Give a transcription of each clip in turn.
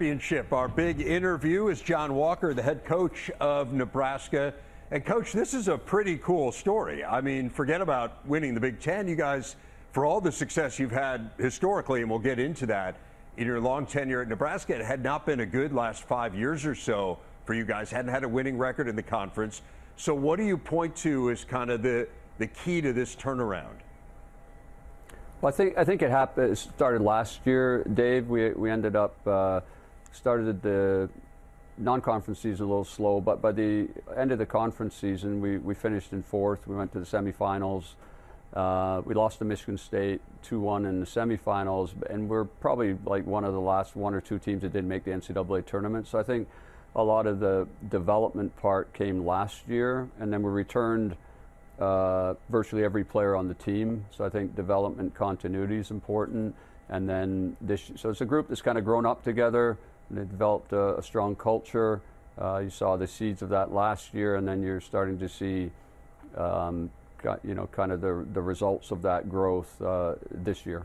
Championship. Our big interview is John Walker, the head coach of Nebraska. And Coach, this is a pretty cool story. I mean, forget about winning the Big Ten. You guys, for all the success you've had historically, and we'll get into that, in your long tenure at Nebraska, it had not been a good last 5 years or so for you guys. Hadn't had a winning record in the conference. So what do you point to as kind of the key to this turnaround? Well, I think it started last year, Dave. We ended up started the non-conference season a little slow, but by the end of the conference season, we finished in fourth. We went to the semifinals. We lost to Michigan State 2-1 in the semifinals, and we're probably like one of the last one or two teams that didn't make the NCAA tournament. So I think a lot of the development part came last year, and then we returned virtually every player on the team. So I think development continuity is important. And then so it's a group that's kind of grown up together, and they developed a strong culture. You saw the seeds of that last year, and then you're starting to see kind of the results of that growth this year.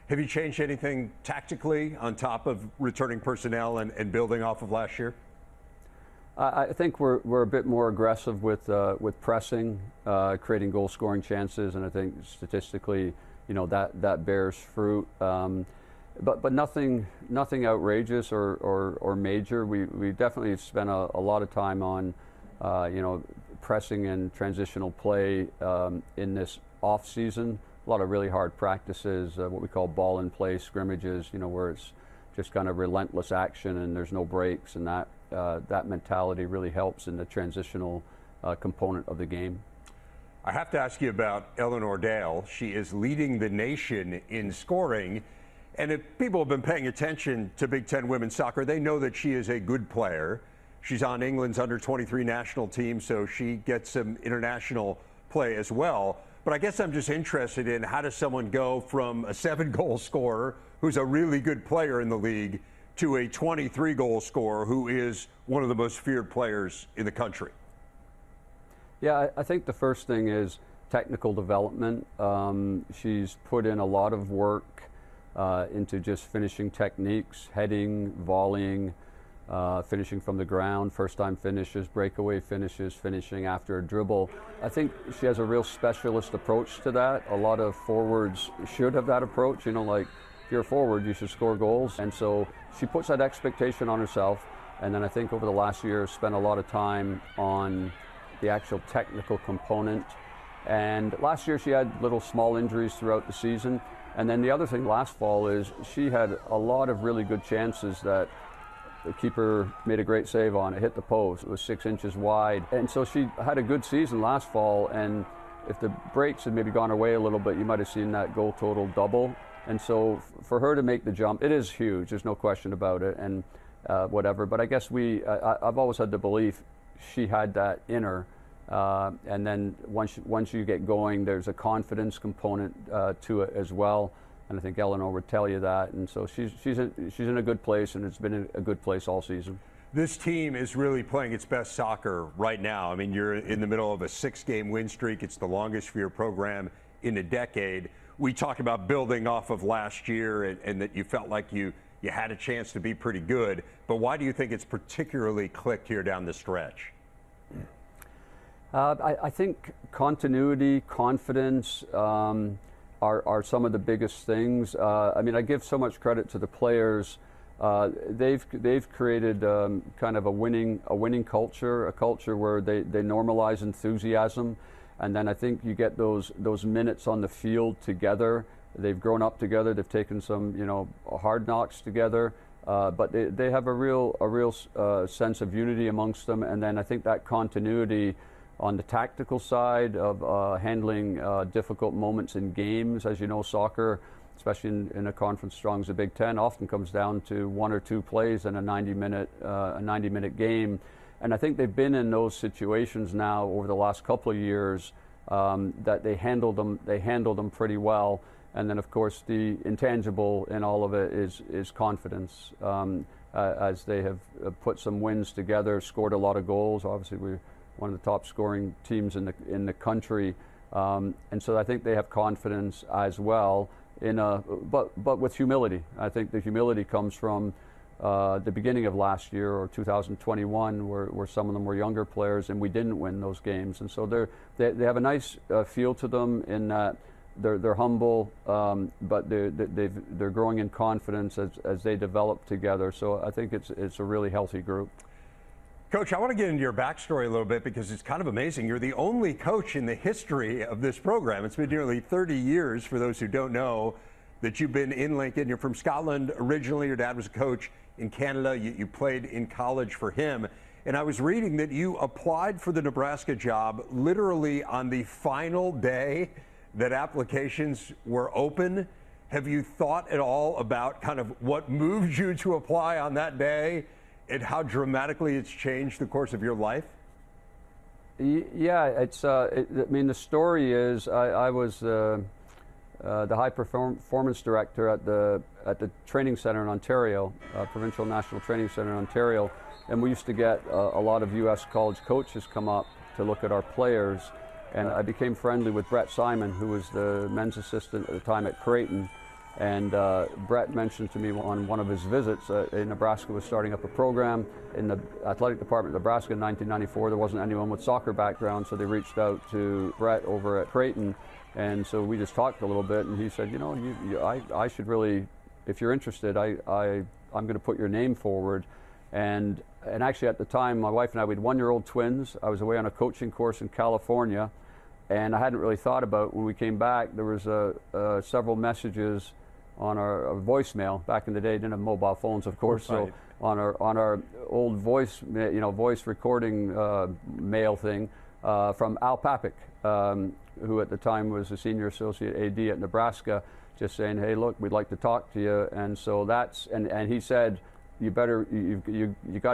Have you changed anything tactically on top of returning personnel and building off of last year? I think we're a bit more aggressive with pressing, creating goal scoring chances, and I think statistically, that bears fruit. But nothing outrageous or major. We definitely spent a lot of time on pressing and transitional play in this off season. A lot of really hard practices, what we call ball in play scrimmages, where it's just kind of relentless action and there's no breaks, and that mentality really helps in the transitional component of the game. I have to ask you about Eleanor Dale. She is leading the nation in scoring, and if people have been paying attention to Big Ten women's soccer, they know that she is a good player. She's on England's under-23 national team, so she gets some international play as well. But I guess I'm just interested in, how does someone go from a 7-goal scorer, who's a really good player in the league, to a 23-goal scorer who is one of the most feared players in the country? Yeah, I think the first thing is technical development. She's put in a lot of work into just finishing techniques, heading, volleying, finishing from the ground, first-time finishes, breakaway finishes, finishing after a dribble. I think she has a real specialist approach to that. A lot of forwards should have that approach. Like, if you're a forward, you should score goals. And so she puts that expectation on herself. And then I think over the last year, spent a lot of time on the actual technical component. And last year, she had little small injuries throughout the season. And then the other thing last fall is she had a lot of really good chances that the keeper made a great save on. It hit the post. It was 6 inches wide. And so she had a good season last fall. And if the breaks had maybe gone her way a little bit, you might have seen that goal total double. And so for her to make the jump, it is huge. There's no question about it. And whatever. But I guess I've always had the belief she had that in her. And then once you get going, there's a confidence component to it as well. And I think Eleanor would tell you that. And so she's in a good place, and it's been in a good place all season. This team is really playing its best soccer right now. I mean, you're in the middle of a 6-game win streak. It's the longest for your program in a decade. We talk about building off of last year and that you felt like you had a chance to be pretty good. But why do you think it's particularly clicked here down the stretch? I think continuity, confidence are some of the biggest things. I mean, I give so much credit to the players. They've created kind of a winning culture, a culture where they normalize enthusiasm, and then I think you get those minutes on the field together. They've grown up together. They've taken some hard knocks together, but they have a real sense of unity amongst them. And then I think that continuity on the tactical side of handling difficult moments in games. As you know, soccer, especially in a conference strong as the Big Ten, often comes down to 1 or 2 plays in a 90-minute game. And I think they've been in those situations now over the last couple of years that they handled them pretty well. And then, of course, the intangible in all of it is confidence. As they have put some wins together, scored a lot of goals. Obviously, we're one of the top scoring teams in the country, and so I think they have confidence as well. But with humility, I think the humility comes from the beginning of last year or 2021, where some of them were younger players, and we didn't win those games. And so they have a nice feel to them in that they're humble, but they're growing in confidence as they develop together. So I think it's a really healthy group. Coach, I want to get into your backstory a little bit because it's kind of amazing. You're the only coach in the history of this program. It's been nearly 30 years, for those who don't know, that you've been in Lincoln. You're from Scotland originally. Your dad was a coach in Canada. You played in college for him. And I was reading that you applied for the Nebraska job literally on the final day that applications were open. Have you thought at all about kind of what moved you to apply on that day and how dramatically it's changed the course of your life? Yeah, I mean, the story is I was the high performance director at the training center in Ontario, Provincial National Training Center in Ontario, and we used to get a lot of U.S. college coaches come up to look at our players, and I became friendly with Brett Simon, who was the men's assistant at the time at Creighton. And Brett mentioned to me on one of his visits, Nebraska was starting up a program in the athletic department of Nebraska in 1994. There wasn't anyone with soccer background, so they reached out to Brett over at Creighton. And so we just talked a little bit, and he said, you know, I should really, if you're interested, I'm going to put your name forward. And actually at the time, my wife and I, we had 1-year-old twins. I was away on a coaching course in California, and I hadn't really thought about when we came back. There was several messages on our voicemail. Back in the day, didn't have mobile phones, of course. Right. So on our old voice recording mail thing from Al Papik, who at the time was a senior associate AD at Nebraska, just saying, hey, look, we'd like to talk to you. And so that's and he said, you got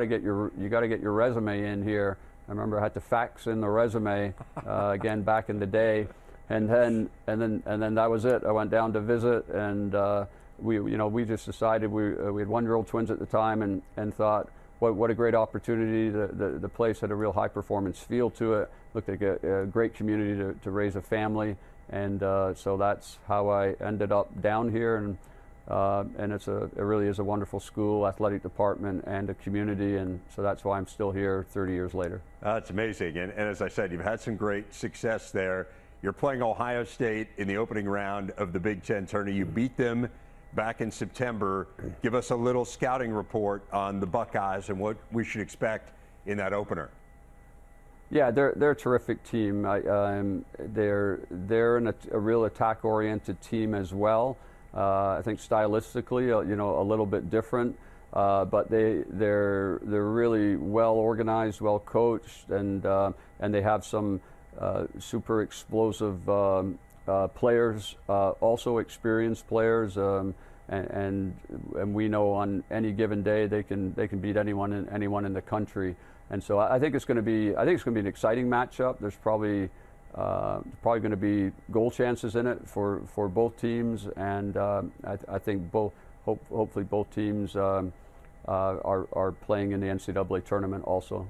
to get your resume in here. I remember I had to fax in the resume again back in the day. And then that was it. I went down to visit, and we just decided we had 1-year-old twins at the time, and thought what a great opportunity. The place had a real high performance feel to it. Looked like a great community to raise a family, and so that's how I ended up down here. And it really is a wonderful school, athletic department, and a community, and so that's why I'm still here 30 years later. That's amazing, and as I said, you've had some great success there. You're playing Ohio State in the opening round of the Big Ten tourney. You beat them back in September. Give us a little scouting report on the Buckeyes and what we should expect in that opener. Yeah, they're a terrific team. They're a real attack-oriented team as well. I think stylistically, a little bit different, but they're really well organized, well coached, and they have some super explosive players, also experienced players, and we know on any given day they can beat anyone in the country. And so I think it's going to be an exciting matchup. There's probably going to be goal chances in it for both teams, and I think hopefully both teams are playing in the NCAA tournament also.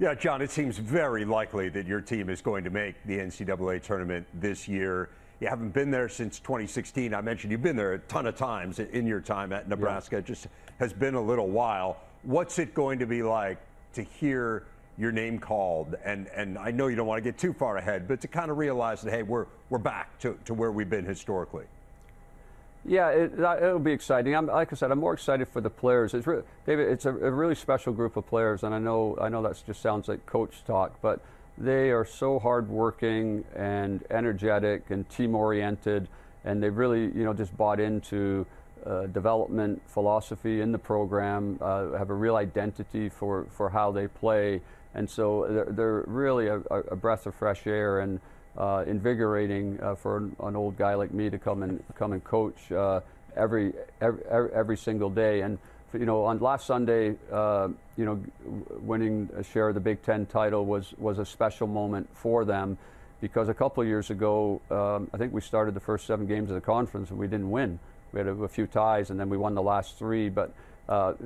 Yeah, John, it seems very likely that your team is going to make the NCAA tournament this year. You haven't been there since 2016. I mentioned you've been there a ton of times in your time at Nebraska. Yeah. It just has been a little while. What's it going to be like to hear your name called? And I know you don't want to get too far ahead, but to kind of realize that, hey, we're back to where we've been historically. Yeah, it'll be exciting. Like I said, I'm more excited for the players. David, it's a really special group of players, and I know that just sounds like coach talk, but they are so hardworking and energetic and team-oriented, and they've really, just bought into development philosophy in the program, have a real identity for how they play, and so they're really a breath of fresh air and invigorating for an old guy like me to come and coach every single day. And on last Sunday, winning a share of the Big Ten title was a special moment for them, because a couple of years ago, I think we started the first 7 games of the conference and we didn't win. We had a few ties, and then we won the last 3. But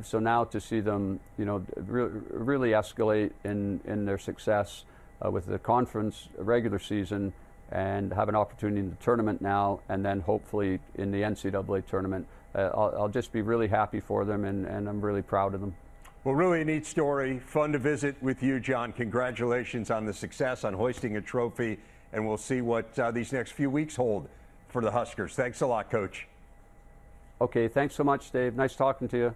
so now to see them, really escalate in their success with the conference regular season, and have an opportunity in the tournament now, and then hopefully in the NCAA tournament, I'll just be really happy for them, and I'm really proud of them. Well, really a neat story. Fun to visit with you, John. Congratulations on the success, on hoisting a trophy, and we'll see what these next few weeks hold for the Huskers. Thanks a lot, Coach. Okay, thanks so much, Dave. Nice talking to you.